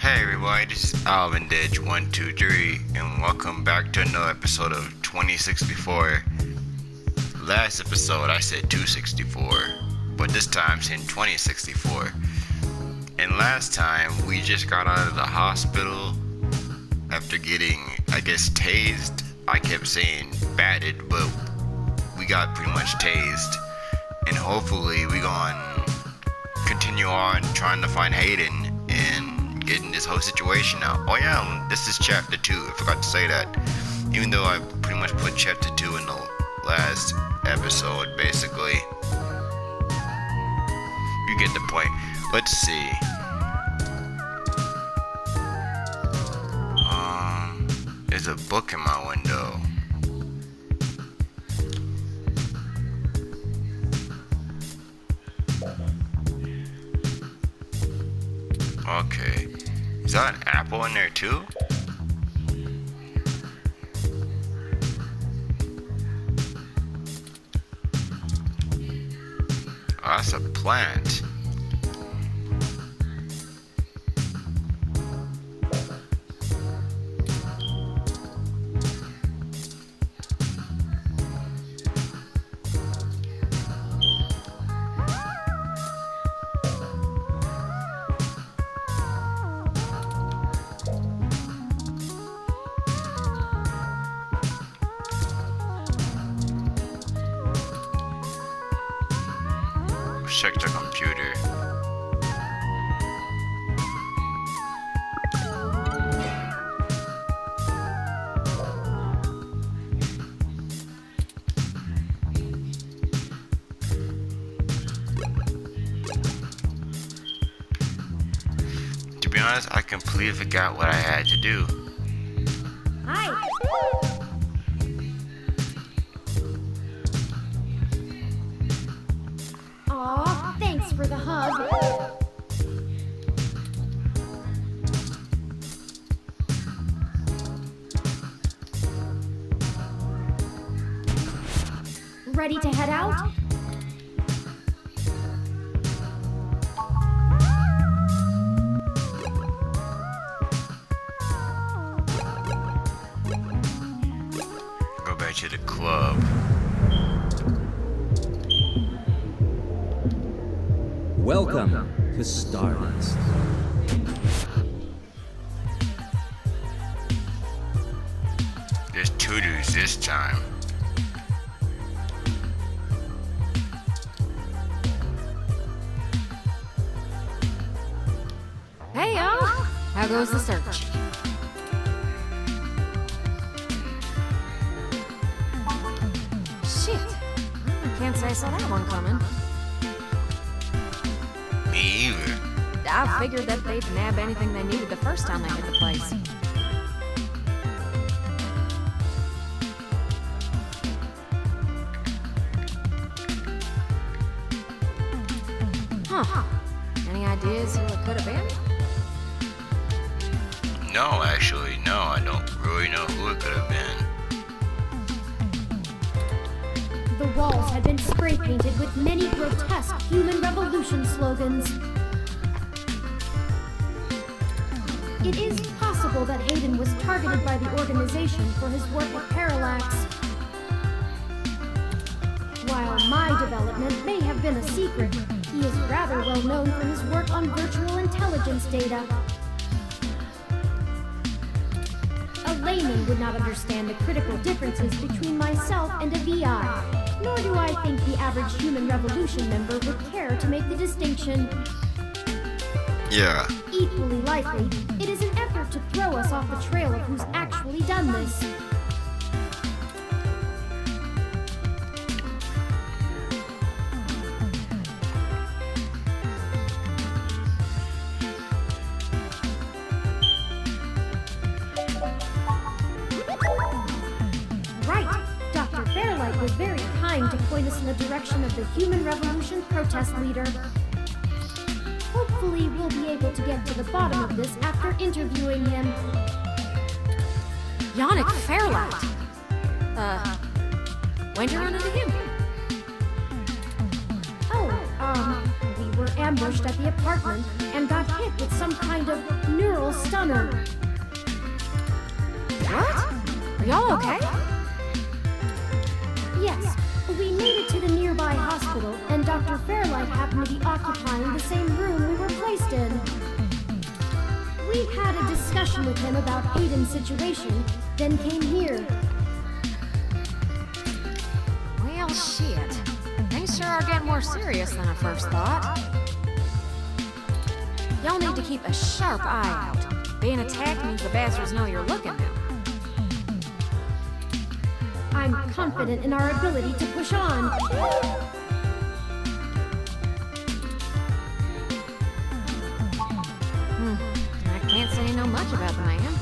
Hey everybody, this is Alvin Ditch 123 and welcome back to another episode of 2064. Last episode I said 264, but this time I'm saying 2064. And last time we just got out of the hospital after getting, tased. I kept saying batted, but we got pretty much tased. And hopefully we gonna continue on trying to find Hayden and getting this whole situation out. Oh yeah, this is chapter 2. I forgot to say that. Even though I pretty much put chapter 2 in the last episode, basically. You get the point. Let's see. There's a book in my window. Okay. Is that an apple in there too? Oh, that's a plant. Check the computer. To be honest, I completely forgot what I had to do. Hi. Aw, thanks for the hug. Ready to head out? Go back to the club. Welcome to Stardust. There's two dudes this time. Hey y'all! How goes the search? Shit! I can't say I saw that one coming. Me either. I figured that they'd nab anything they needed the first time they hit the place. Huh. Any ideas who it could have been? No, actually, no. I don't really know who it could have been. The walls had been spray painted with many grotesque human revolution slogans. It is possible that Hayden was targeted by the organization for his work at Parallax. While my development may have been a secret, he is rather well known for his work on virtual intelligence data. A layman would not understand the critical differences between myself and a VI, nor do I think the average human revolution member would care to make the distinction. Yeah. Equally likely, it is an effort to throw us off the trail of who's actually done this. Right, Dr. Fairlight was very kind to point us in the direction of the Human Revolution protest leader. Hopefully, we'll be able to get to the bottom of this after interviewing him. Yannick Fairlight! When'd you run into him? Oh, we were ambushed at the apartment and got hit with some kind of neural stunner. What? Are y'all okay? Yes, we made it to the nearby hospital, and Dr. Fairlight happened to be occupying the same room we were placed in. We had a discussion with him about Hayden's situation, then came here. Well, shit. Things sure are getting more serious than I first thought. Y'all need to keep a sharp eye out. Being attacked means the bastards know you're looking now. I'm confident in our ability to push on. I can't say know much about the man.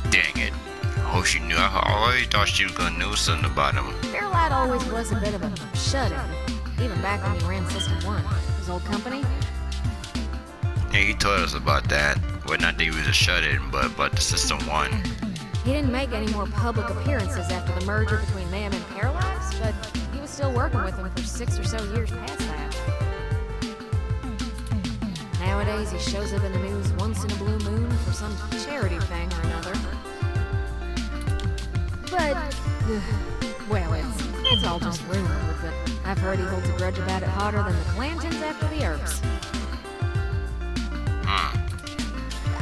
Dang it. I hope she knew. I always thought she was gonna know something about him. Fairlight always was a bit of a shut-in, even back when he ran System 1, his old company. Yeah, he told us about that. Well, not that he was a shut-in, but about the System 1. He didn't make any more public appearances after the merger between them and Parallax, but he was still working with them for 6 or so years past that. Nowadays, he shows up in the news once in a blue moon for some charity thing or another. But, well, it's all just rumor, but I've heard he holds a grudge about it hotter than the Clantons after the Earps.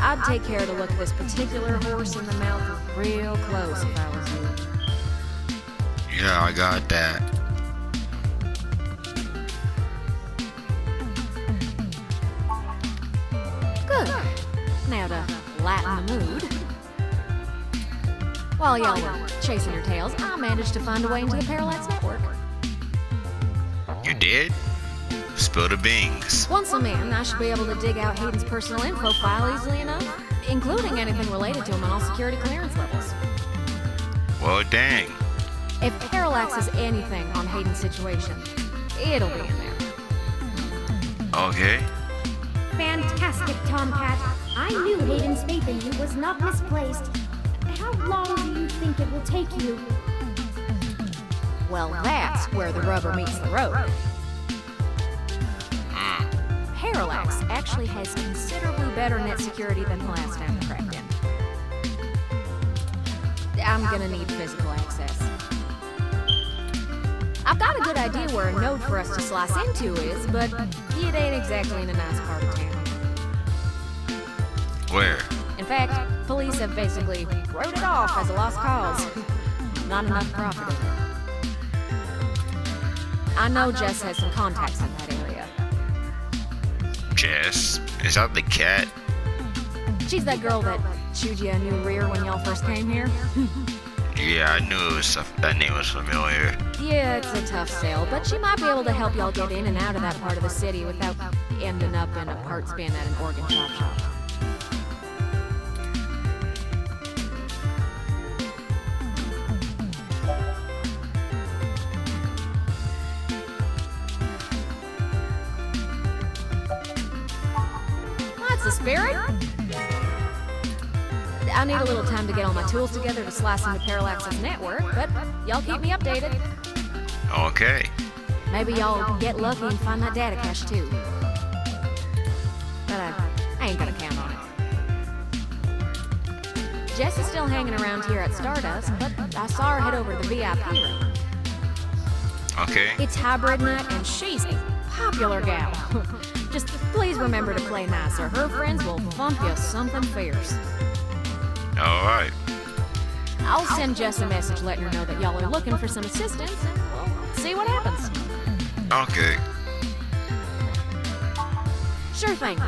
I'd take care to look this particular horse in the mouth real close if I was you. Yeah, I got that. Good. Now to lighten the mood. While y'all were chasing your tails, I managed to find a way into the Parallax network. You did? Spill the beans. Once I'm in, I should be able to dig out Hayden's personal info file easily enough, including anything related to him on all security clearance levels. Well, dang. If Parallax is anything on Hayden's situation, it'll be in there. Okay. Fantastic, Tomcat. I knew Hayden's faith in you was not misplaced. How long do you think it will take you? Well, that's where the rubber meets the road. Parallax actually has considerably better net security than the last time we cracked in. I'm gonna need physical access. I've got a good idea where a node for us to slice into is, but it ain't exactly in a nice part of town. Where? In fact, police have basically wrote it off as a lost cause. Not enough profit in it. I know Jess has some contacts in that area. Jess? Is that the cat? She's that girl that chewed you a new rear when y'all first came here. Yeah, I knew it was that name was familiar. Yeah, it's a tough sale, but she might be able to help y'all get in and out of that part of the city without ending up in a parts bin at an organ shop. That's the spirit. I need a little time to get all my tools together to slice into Parallax's network, but y'all keep me updated. Okay. Maybe y'all get lucky and find that data cache too. But I ain't gonna count on it. Jess is still hanging around here at Stardust, but I saw her head over to the VIP room. Okay. It's hybrid night and she's a popular gal. Just please remember to play nice or her friends will bump you something fierce. Alright. I'll send Jess a message letting her know that y'all are looking for some assistance and we'll see what happens. Okay. Sure thing.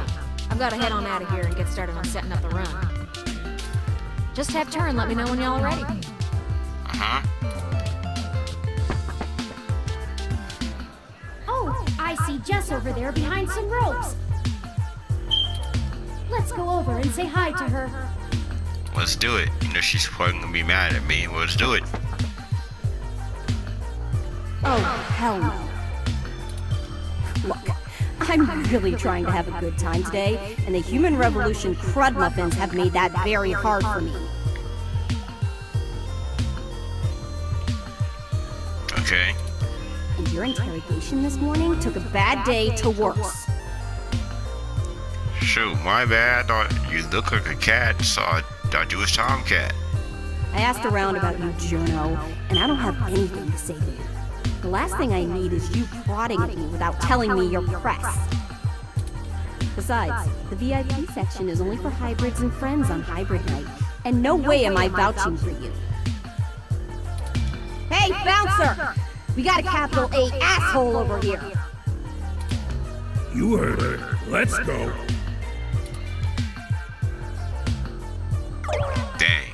I've got to head on out of here and get started on setting up the run. Just have turn and let me know when y'all are ready. Uh-huh. Oh, I see Jess over there behind some ropes. Let's go over and say hi to her. Let's do it. You know she's probably gonna be mad at me. Well, let's do it. Oh, hell no. Look, I'm really trying to have a good time today, and the Human Revolution crud muffins have made that very hard for me. Okay. And your interrogation this morning took a bad day to worse. Shoot, my bad. I thought you look like a cat, so I thought you was Tomcat. I asked around about you, Journo, and I don't have anything to say to you. The last thing I need is you prodding at me without telling me you're pressed. Besides, the VIP section is only for hybrids and friends on Hybrid Night, and no way am I vouching for you. Hey, bouncer! We got a capital A asshole over here! You heard her. Let's go. Dang.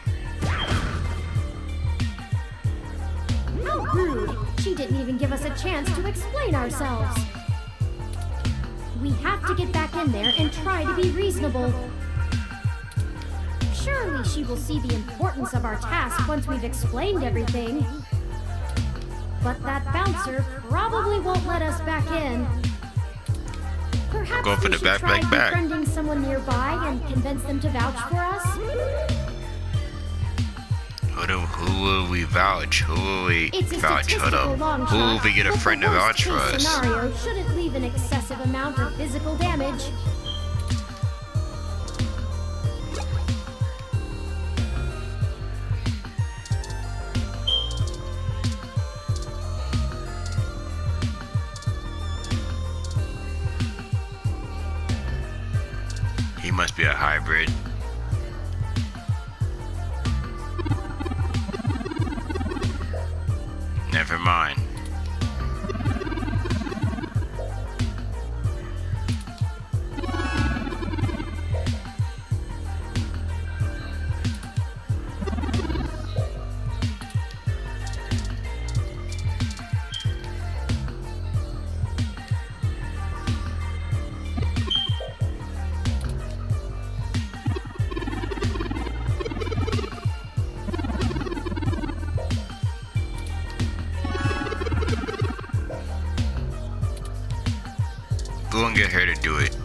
How rude! She didn't even give us a chance to explain ourselves. We have to get back in there and try to be reasonable. Surely she will see the importance of our task once we've explained everything. But that bouncer probably won't let us back in. Perhaps Go for we the should back, try back, back. befriending someone nearby and convince them to vouch for us? Who will we vouch? Who will we It's a vouch? Hold statistical up. long Who will shot, we get a but friend the to vouch for worst-case us? scenario shouldn't leave an excessive amount of physical damage. He must be a hybrid. Never mind. Go and get her to do it.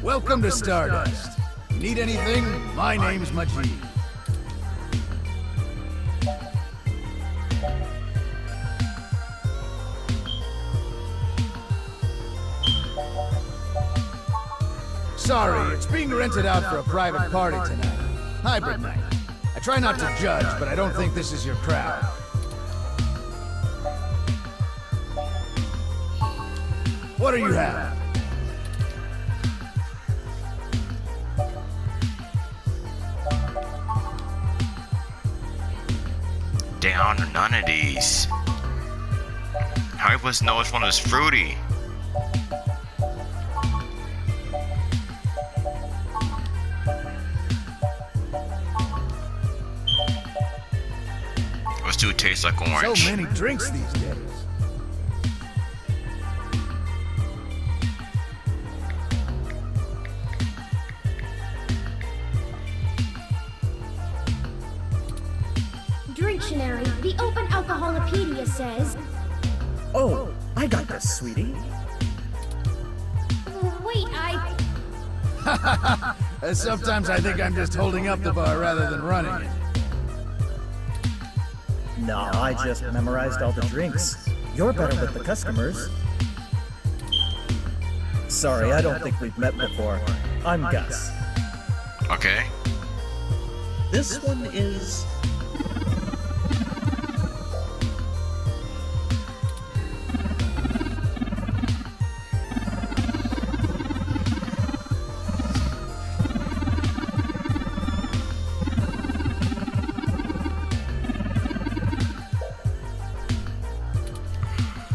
Welcome to Stardust. Need anything? My name's Majid. Sorry, it's being rented out for a private party tonight. Hybrid Night. I try not to judge, but I don't think this is your crowd. What do you have? Down none of these. How was to know which one is fruity? Those two taste like orange. So many drinks these days. Dictionary, the Open Alcoholopedia says... Oh, I got this, sweetie. Wait, Sometimes I think I'm just holding up the bar rather than running it. No, I just memorized all the drinks. You're better with the customers. Sorry, I don't think we've met before. I'm Gus. Okay. This one is...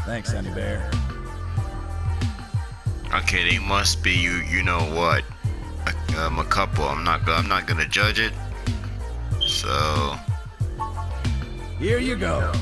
Thanks, Honey Bear. Okay, they must be you know what? A couple. I'm not gonna judge it. So Here you go.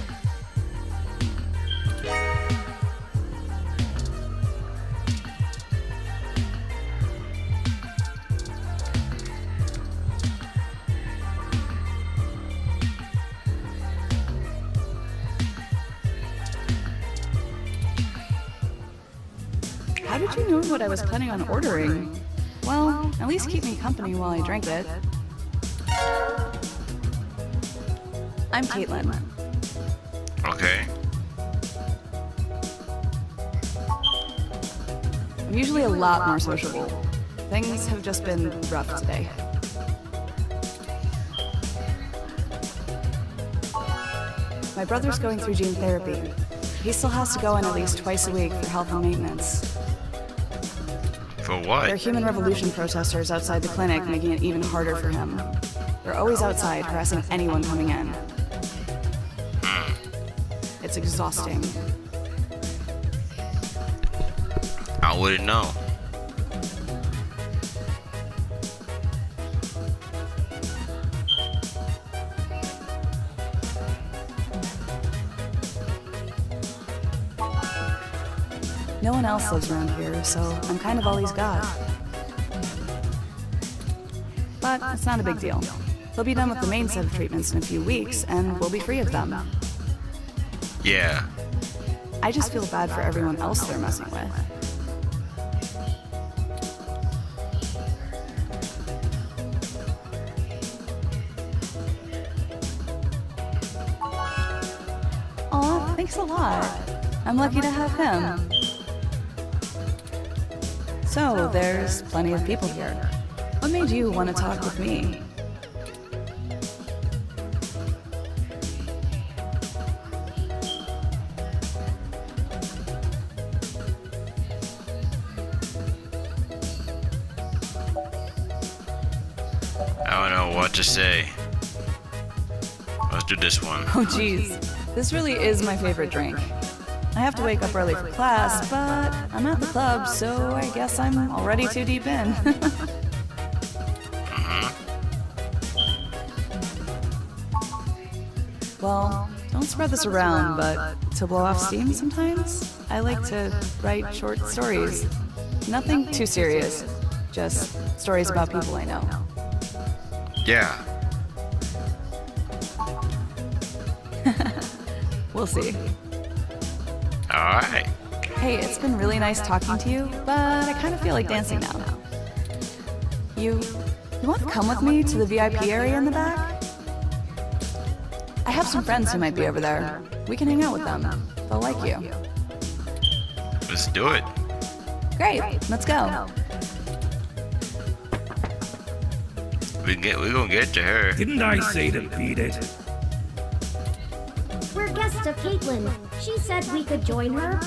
How did you know what I was planning on ordering? Well, at least keep me company while I drink it. I'm Caitlin. Okay. I'm usually a lot more sociable. Things have just been rough today. My brother's going through gene therapy. He still has to go in at least twice a week for health and maintenance. For There are what? Human Revolution protesters outside the clinic, making it even harder for him. They're always outside, harassing anyone coming in. It's exhausting. I wouldn't know. No one else lives around here, so I'm kind of all he's got. But it's not a big deal. He'll be done with the main set of treatments in a few weeks, and we'll be free of them. Yeah. I just feel bad for everyone else they're messing with. Aw, thanks a lot. I'm lucky to have him. So, there's plenty of people here. What made you want to talk with me? I don't know what to say. Let's do this one. Oh geez, this really is my favorite drink. I have to wake up early for class, but I'm at the club, so I guess I'm already too deep in. Well, don't spread this around, but to blow off steam sometimes, I like to write short stories. Nothing too serious, just stories about people I know. Yeah. We'll see. Alright. Hey, it's been really nice talking to you, but I kind of feel like dancing now. You want to come with me to the VIP area in the back? I have some friends who might be over there. We can hang out with them. They'll like you. Let's do it. Great, let's go. We're gonna get to her. Didn't I say to beat it? We're guests of Caitlin. She said we could join her.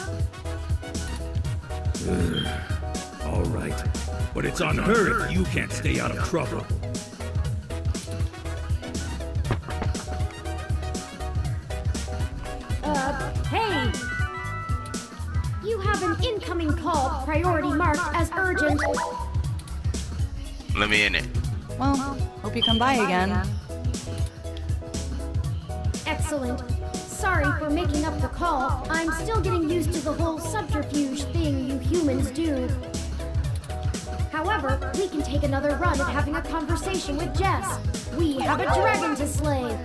All right. But it's on her if you can't stay out of trouble. Hey! You have an incoming call, priority marked as urgent. Let me in it. Well, hope you come by again. Excellent. Sorry for making up the call. I'm still getting used to the whole subterfuge thing you humans do. However, we can take another run at having a conversation with Jess. We have a dragon to slay.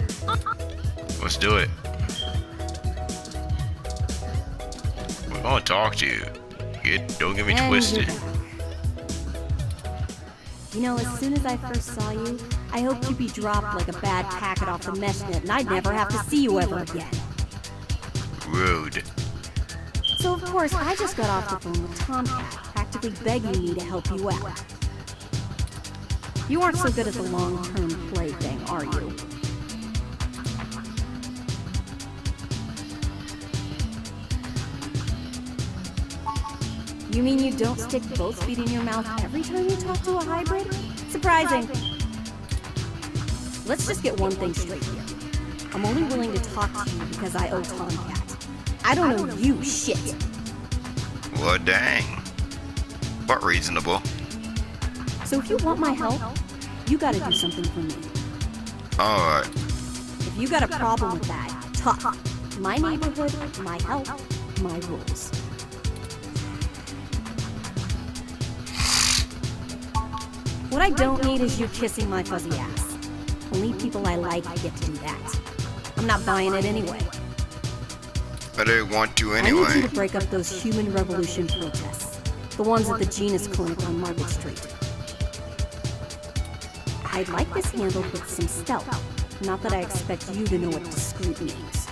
Let's do it. We're gonna talk to you. Don't get me And twisted. you're back. You know, as soon as I first saw you, I hoped you'd be dropped like a bad packet off the mesh net, and I'd never have to see you ever again. Rude. So of course, I just got off the phone with Tomcat, practically begging me to help you out. You aren't so good at the long-term play thing, are you? You mean you don't stick both feet in your mouth every time you talk to a hybrid? Surprising. Let's just get one thing straight here. I'm only willing to talk to you because I owe Tomcat. I don't owe you shit. Well, dang. But reasonable. So if you want my help, you gotta do something for me. Alright. If you got a problem with that, tough. My neighborhood, my help, my rules. What I don't need is you kissing my fuzzy ass. Only people I like get to do that. I'm not buying it anyway. I didn't want to I need you anyway. to break up those Human Revolution protests. The ones at the Genus Clinic on Market Street. I'd like this handled with some stealth. Not that I expect you to know what discreet means.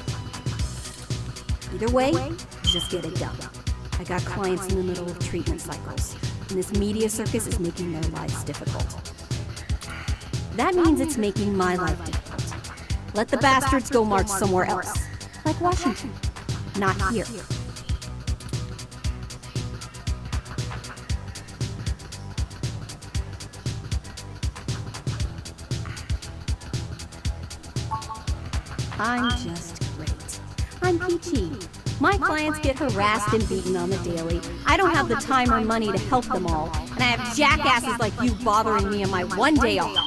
Either way, just get it done. I got clients in the middle of treatment cycles, and this media circus is making their lives difficult. That means it's making my life difficult. Let the bastards go march somewhere else, like Washington. Not here. I'm just great. I'm peachy. My clients get harassed and beaten on the daily. I don't have the time or money to help them all, and I have jackasses like you bothering me on my one day off.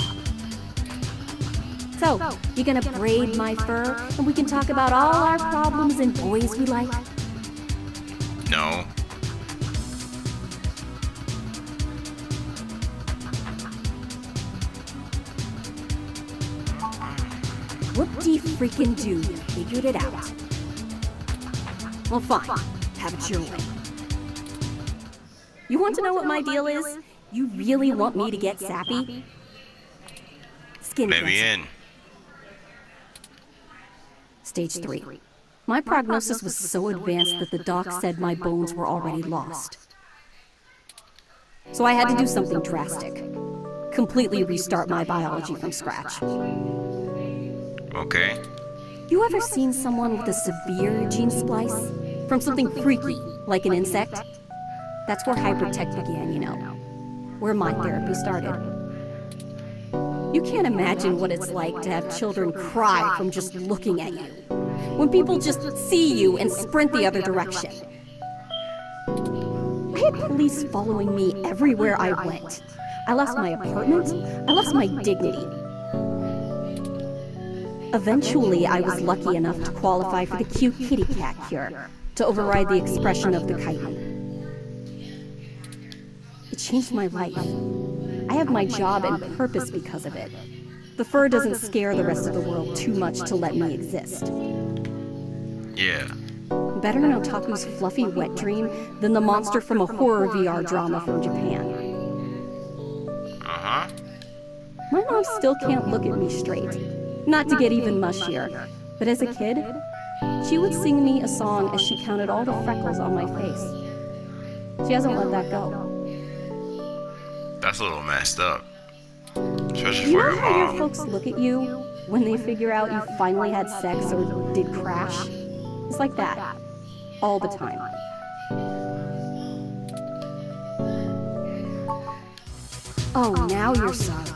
So, you gonna braid my fur, and we can talk about all our problems and boys we like? No. Whoop-de-freaking-do, you figured it out. Well, fine. Have it your way. You want to know what my deal is? You really want me to get sappy? Skin Maybe cancer. in. Stage 3. My prognosis was so advanced that the doc said my bones were already lost. So I had to do something drastic. Completely restart my biology from scratch. Okay. You ever seen someone with a severe gene splice? From something freaky, like an insect? That's where hybrid tech began, you know. Where my therapy started. You can't imagine what it's like to have children cry from just looking at you. When people just see you and sprint the other direction. I had police following me everywhere I went. I lost my apartment. I lost my dignity. Eventually, I was lucky enough to qualify for the cute kitty cat cure, to override the expression of the chitin. It changed my life. I have my job and purpose because of it. The fur doesn't scare the rest of the world too much to let me exist. Yeah. Better an otaku's fluffy wet dream than the monster from a horror VR drama from Japan. Uh-huh. My mom still can't look at me straight. Not to get even mushier, but as a kid, she would sing me a song as she counted all the freckles on my face. She hasn't let that go. That's a little messed up. Especially You for know your how your mom. folks look at you when they figure out you finally had sex or did crash? It's like that. All the time. Oh, now you're sorry.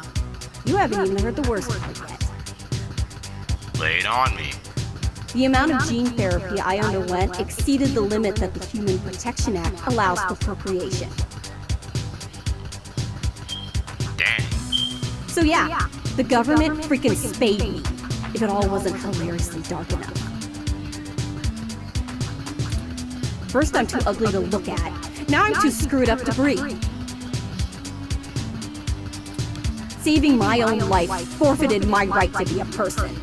You haven't even heard the worst part yet. Lay it on me. The amount of gene therapy I underwent exceeded the limit that the Human Protection Act allows for procreation. Dang. So yeah, the government freaking spayed me, if it all wasn't hilariously dark enough. First I'm too ugly to look at, now I'm too screwed up to breathe. Saving my own life forfeited my right to be a person.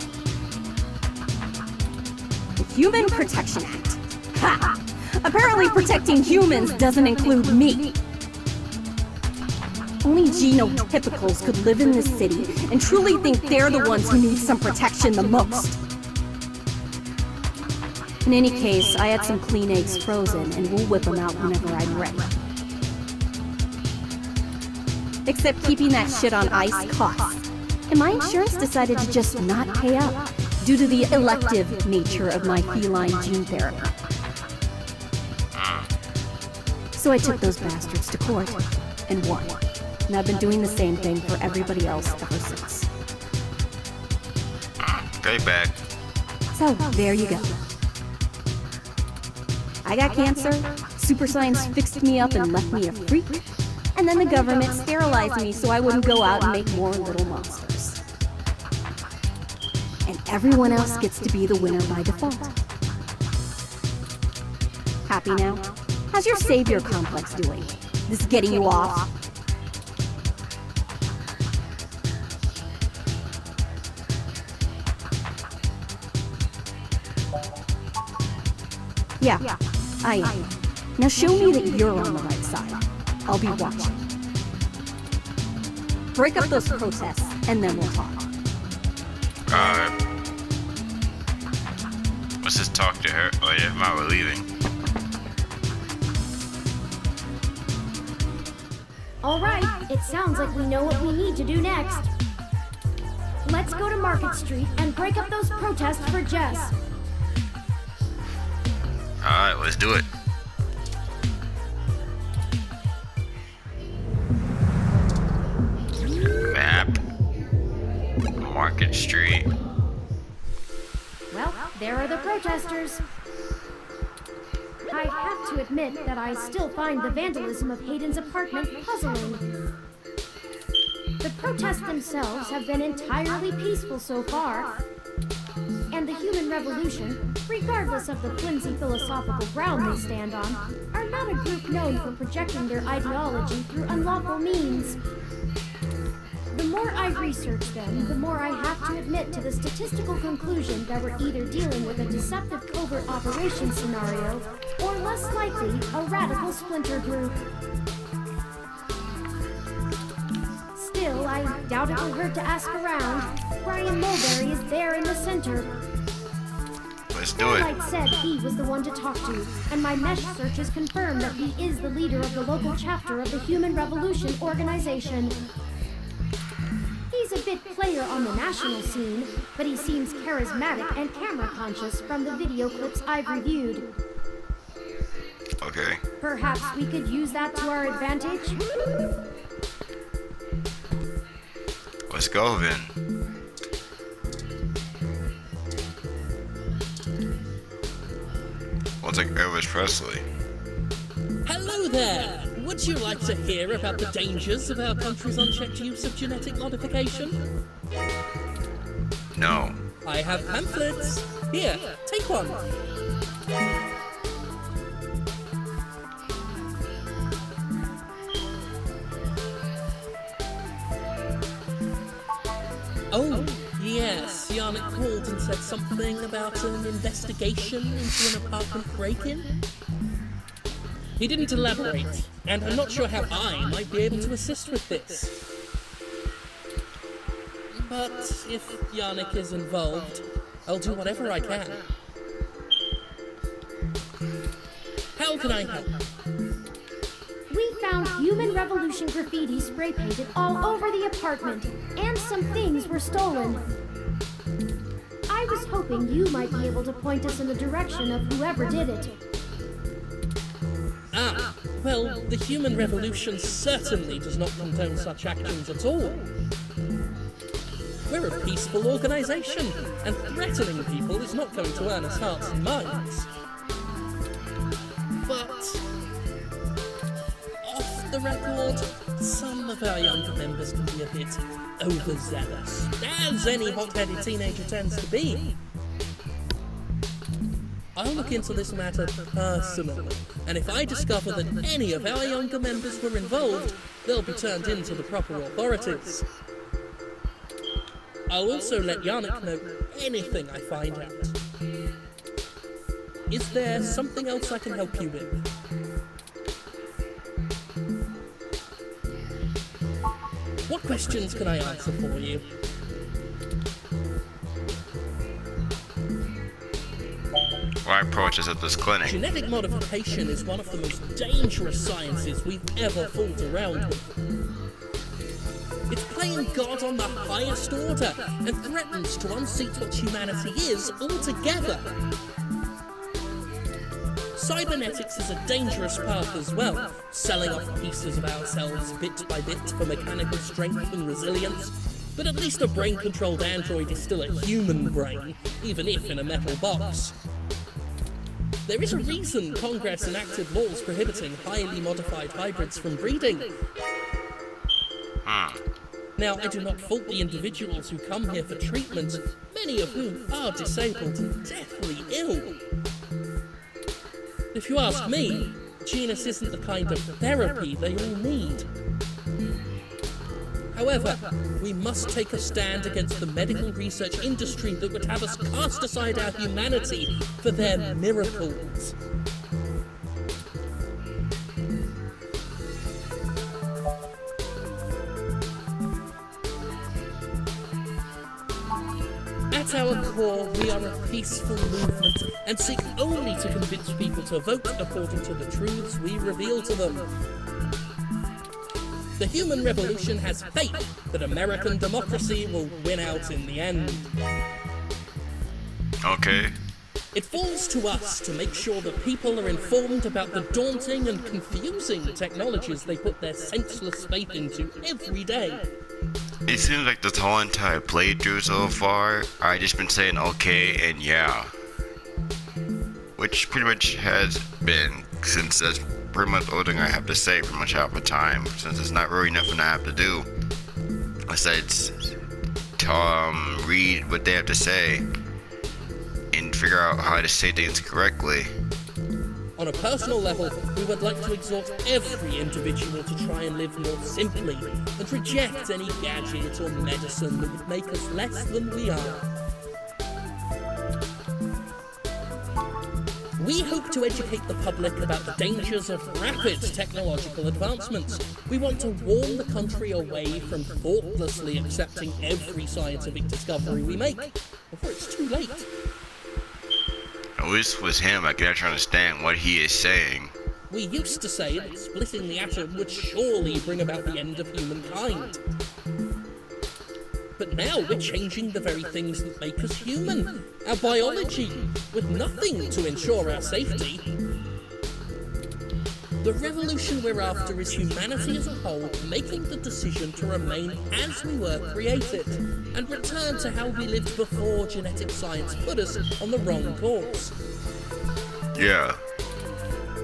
The Human Protection Act. Ha! Apparently protecting humans doesn't include me. Only genotypicals could live in this city and truly think they're the ones who need some protection the most. In any case, I had some clean eggs frozen, and we'll whip them out whenever I'm ready. Except keeping that shit on ice costs. And my insurance decided to just not pay up, due to the elective nature of my feline gene therapy. So I took those bastards to court, and won. And I've been doing the same thing for everybody else ever since. Payback. So, there you go. I got cancer, super science fixed me up and left me a freak, and then the government sterilized me so I wouldn't go out and make more little monsters. And everyone else gets to be the winner by default. Happy now? How's your savior complex doing? This getting you off? Yeah, I am. Now show me that you're on the right side. I'll be watching. Break up those protests. and then we'll talk. Let's just talk to her. Oh, yeah, if we're leaving. All right, it sounds like we know what we need to do next. Let's go to Market Street and break up those protests for Jess. Alright, let's do it. Map. Market Street. Well, there are the protesters. I have to admit that I still find the vandalism of Hayden's apartment puzzling. The protests themselves have been entirely peaceful so far, and the human revolution, regardless of the flimsy philosophical ground they stand on, are not a group known for projecting their ideology through unlawful means. The more I research them, the more I have to admit to the statistical conclusion that we're either dealing with a deceptive covert operations scenario, or less likely, a radical splinter group. Still, I doubt it will hurt to ask around. Brian Mulberry is there in the center. Let's do it. Fairlight said he was the one to talk to, and my mesh searches confirm that he is the leader of the local chapter of the Human Revolution organization. He's a bit player on the national scene, but he seems charismatic and camera conscious from the video clips I've reviewed. Okay. Perhaps we could use that to our advantage? Let's go then. Looks like Elvis Presley. Hello there! Would you like to hear about the dangers of our country's unchecked use of genetic modification? No. I have pamphlets. Here, take one. Oh, yes, Yannick called and said something about an investigation into an apartment break-in. He didn't elaborate, and I'm not sure how I might be able to assist with this. But if Yannick is involved, I'll do whatever I can. How can I help? We found Human Revolution graffiti spray painted all over the apartment, and some things were stolen. I was hoping you might be able to point us in the direction of whoever did it. Ah, well, the Human Revolution certainly does not condone such actions at all. We're a peaceful organization, and threatening people is not going to earn us hearts and minds. But off the record, some of our younger members can be a bit overzealous, as any hot-headed teenager tends to be. I'll look into this matter personally, and if I discover that any of our younger members were involved, they'll be turned in to the proper authorities. I'll also let Yannick know anything I find out. Is there something else I can help you with? What questions can I answer for you? Why approach us at this clinic? Genetic modification is one of the most dangerous sciences we've ever fooled around with. It's playing God on the highest order and threatens to unseat what humanity is altogether. Cybernetics is a dangerous path as well, selling off pieces of ourselves bit by bit for mechanical strength and resilience. But at least a brain-controlled android is still a human brain, even if in a metal box. There is a reason Congress enacted laws prohibiting highly modified hybrids from breeding. Now, I do not fault the individuals who come here for treatment, many of whom are disabled and deathly ill. If you ask me, genus isn't the kind of therapy they all need. However, we must take a stand against the medical research industry that would have us cast aside our humanity for their miracles. At our core, we are a peaceful movement and seek only to convince people to vote according to the truths we reveal to them. The human revolution has faith that American democracy will win out in the end. Okay. It falls to us to make sure that people are informed about the daunting and confusing technologies they put their senseless faith into every day. It seems like this whole entire playthrough so far, I just been saying okay and yeah. Which pretty much has been, since that's pretty much all thing I have to say pretty much half the time, since there's not really nothing I have to do. Besides read what they have to say and figure out how to say things correctly. On a personal level, we would like to exhort every individual to try and live more simply and reject any gadget or medicine that would make us less than we are. We hope to educate the public about the dangers of rapid technological advancements. We want to warn the country away from thoughtlessly accepting every scientific discovery we make before it's too late. At least with him, I can actually understand what he is saying. We used to say that splitting the atom would surely bring about the end of humankind. But now we're changing the very things that make us human, our biology, with nothing to ensure our safety. The revolution we're after is humanity as a whole making the decision to remain as we were created and return to how we lived before genetic science put us on the wrong course. Yeah.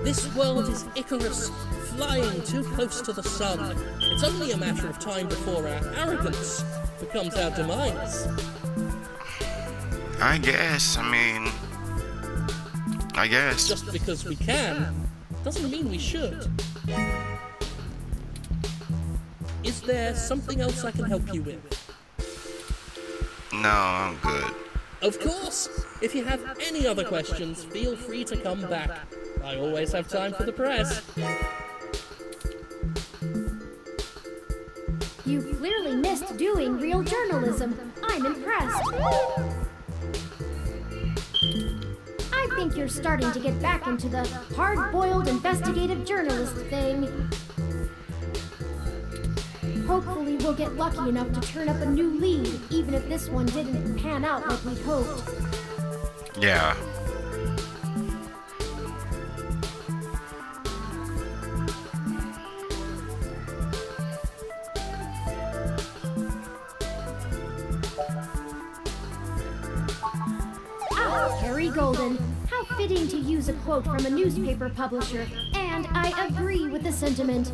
This world is Icarus, flying too close to the sun. It's only a matter of time before our arrogance becomes our demise. I guess. Just because we can doesn't mean we should. Is there something else I can help you with? No, I'm good. Of course! If you have any other questions, feel free to come back. I always have time for the press. You clearly missed doing real journalism. I'm impressed. I think you're starting to get back into the hard-boiled investigative journalist thing. Hopefully we'll get lucky enough to turn up a new lead, even if this one didn't pan out like we'd hoped. Yeah. Harry Golden. How fitting to use a quote from a newspaper publisher, and I agree with the sentiment.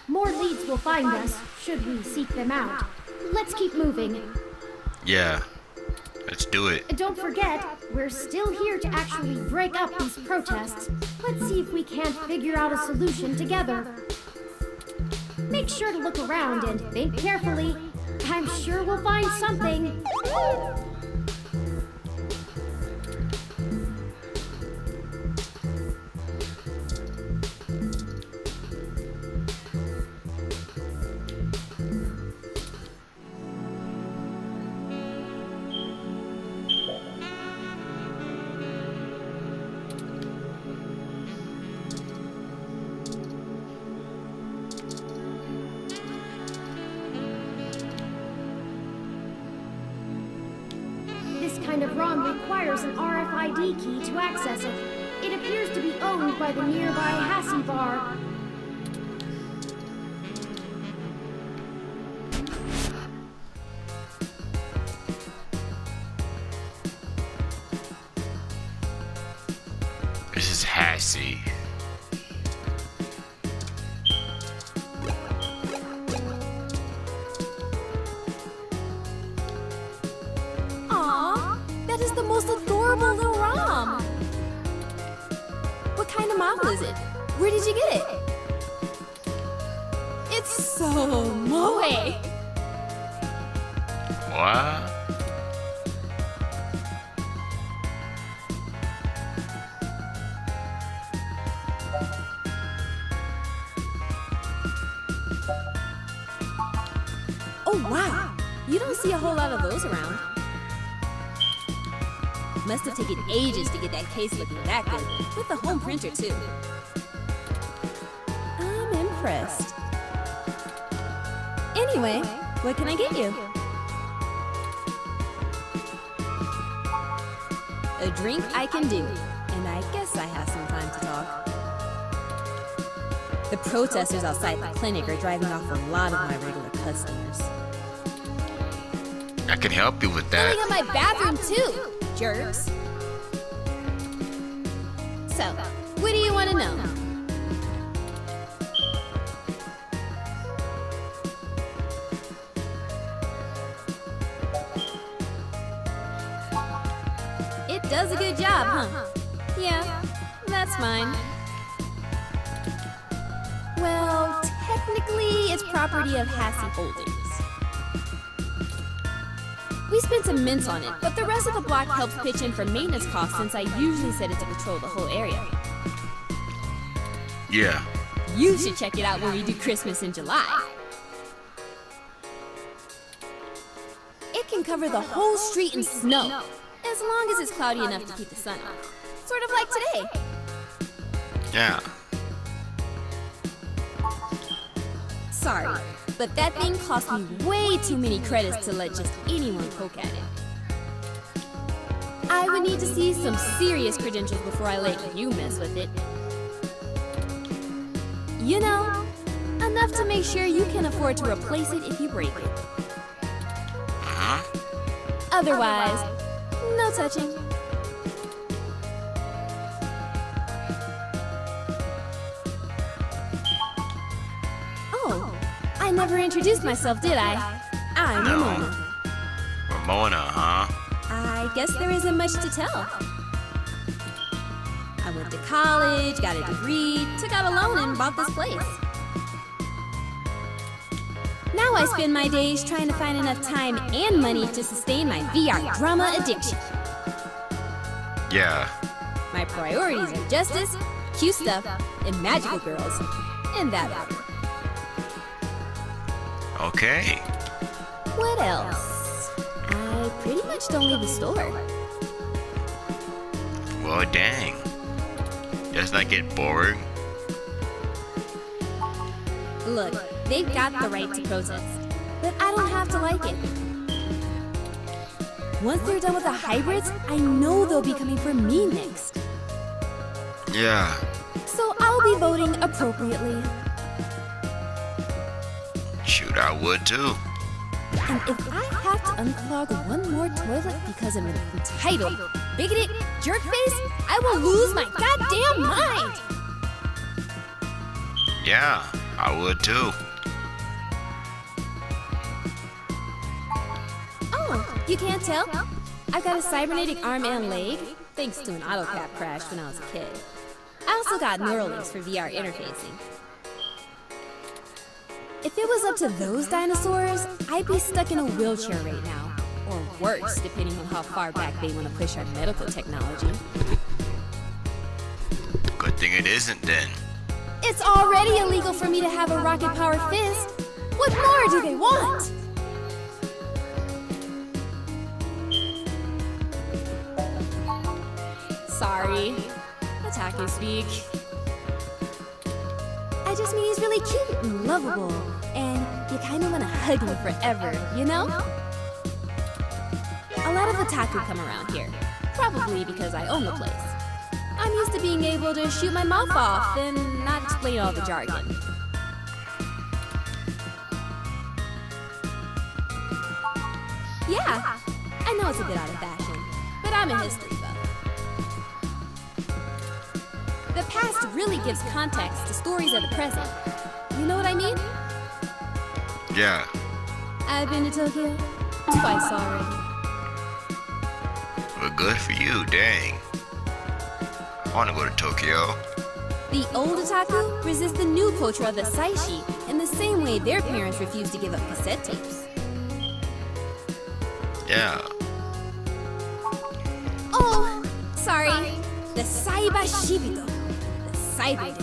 More leads will find us, should we seek them out. Let's keep moving. Yeah. Let's do it. Don't forget, we're still here to actually break up these protests. Let's see if we can't figure out a solution together. Make sure to look around and think carefully. I'm sure we'll find something. This kind of ROM requires an RFID key to access it. It appears to be owned by the nearby Hassie Bar. This is Hassie. Aww, that is the most adorable little ROM. What kind of model is it? Where did you get it? It's so moe. What? Oh wow, You don't see a whole lot of those around. Must have taken ages to get that case looking that good, with the home printer too. I'm impressed. Anyway, what can I get you? A drink I can do, and I guess I have some time to talk. The protesters outside the clinic are driving off a lot of my regular customers. I can help you with Filling that. up my bathroom too, jerks. So, what do you want to know? It does a good job, huh? Yeah, that's fine. Well, technically, it's property of Hassie Holdings. We spent some mints on it, but the rest of the block helps pitch in for maintenance costs since I usually set it to patrol the whole area. Yeah. You should check it out when we do Christmas in July. It can cover the whole street in snow, as long as it's cloudy enough to keep the sun off. Sort of like today. Yeah. Sorry, but that thing cost me way too many credits to let just anyone poke at it. I would need to see some serious credentials before I let you mess with it. You know, enough to make sure you can afford to replace it if you break it. Otherwise, no touching. Oh, I never introduced myself, did I? I'm No. Ramona. Ramona, huh? I guess there isn't much to tell. I went to college, got a degree, took out a loan, and bought this place. Now I spend my days trying to find enough time and money to sustain my VR drama addiction. Yeah. My priorities are justice, cute stuff, and magical girls. In that order. Okay. What else? I pretty much don't leave the store. Well, dang. Doesn't that get boring? Look, they've got the right to protest, but I don't have to like it. Once they're done with the hybrids, I know they'll be coming for me next. Yeah. So I'll be voting appropriately. Shoot, I would too. And if I have to unclog one more toilet because of an entitled, bigoted jerkface, I will lose my goddamn mind! Yeah, I would too. Oh, you can't tell? I've got a cybernetic arm and leg, thanks to an AutoCAD crash when I was a kid. I also got Neuralinks for VR interfacing. If it was up to those dinosaurs, I'd be stuck in a wheelchair right now. Or worse, depending on how far back they want to push our medical technology. Good thing it isn't then. It's already illegal for me to have a rocket-powered fist. What more do they want? Sorry. Otaku speak. I just mean he's really cute and lovable, and you kind of want to hug him forever, you know? A lot of otaku come around here, probably because I own the place. I'm used to being able to shoot my mouth off and not explain all the jargon. Yeah, I know it's a bit out of fashion, but I'm a history buff. The past really gives context to stories of the present. You know what I mean? Yeah. I've been to Tokyo twice already. Well, good for you, dang. I want to go to Tokyo. The old otaku resist the new culture of the saishi in the same way their parents refused to give up cassette tapes. Yeah. Oh, sorry. The Saiba Shibito. The Cyber.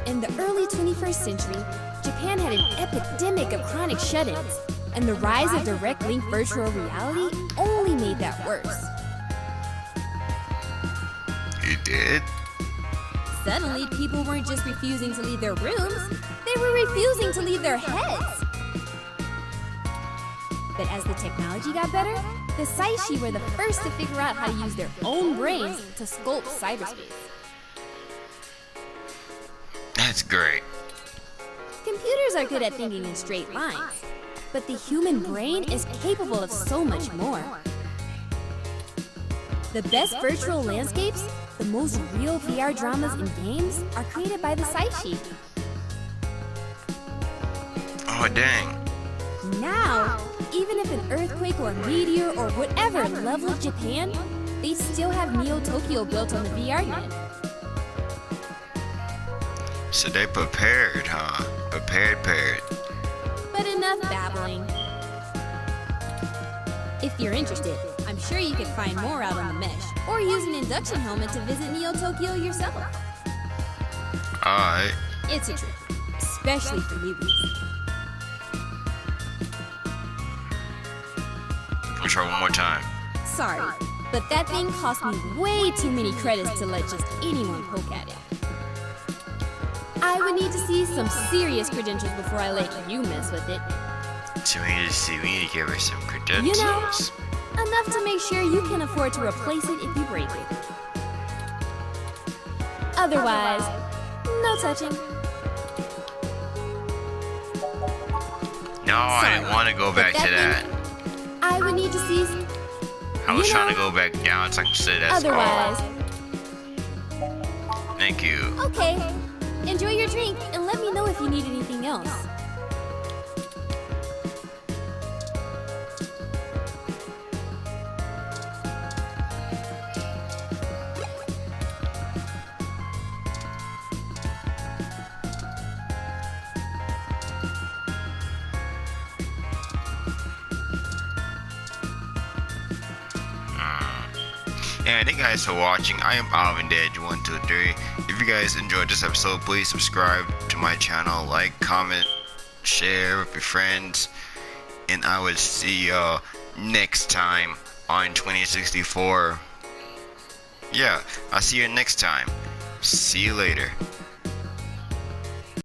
And In the early 21st century, Japan had an epidemic of chronic shut-ins, and the rise of direct link virtual reality only made that worse. It did? Suddenly, people weren't just refusing to leave their rooms, they were refusing to leave their heads. But as the technology got better, the Saishi were the first to figure out how to use their own brains to sculpt cyberspace. That's great. Computers are good at thinking in straight lines, but the human brain is capable of so much more. The best virtual landscapes, the most real VR dramas and games are created by the Saishi. Oh, dang. Now, even if an earthquake or a meteor or whatever leveled Japan, they still have Neo Tokyo built on the VR unit. So they prepared, huh? Prepared. But enough babbling. If you're interested, I'm sure you can find more out on the mesh, or use an induction helmet to visit Neo Tokyo yourself. Alright. It's a trip, especially for newbies. I'll try one more time. Sorry, but that thing cost me way too many credits to let just anyone poke at it. I would need to see some serious credentials before I let you mess with it. So we need to give her some credentials. You know, enough to make sure you can afford to replace it if you break it. Otherwise, no touching. No, I didn't want to go back to that. I would need to see. I was trying to go back down so I can say that's Otherwise. all. Thank you. Okay. Enjoy your drink and let me know if you need anything else. And thank you guys for watching. I am AlvinDedge123. If you guys enjoyed this episode, please subscribe to my channel, like, comment, share with your friends, and I will see y'all next time on 2064. Yeah, I'll see you next time. See you later.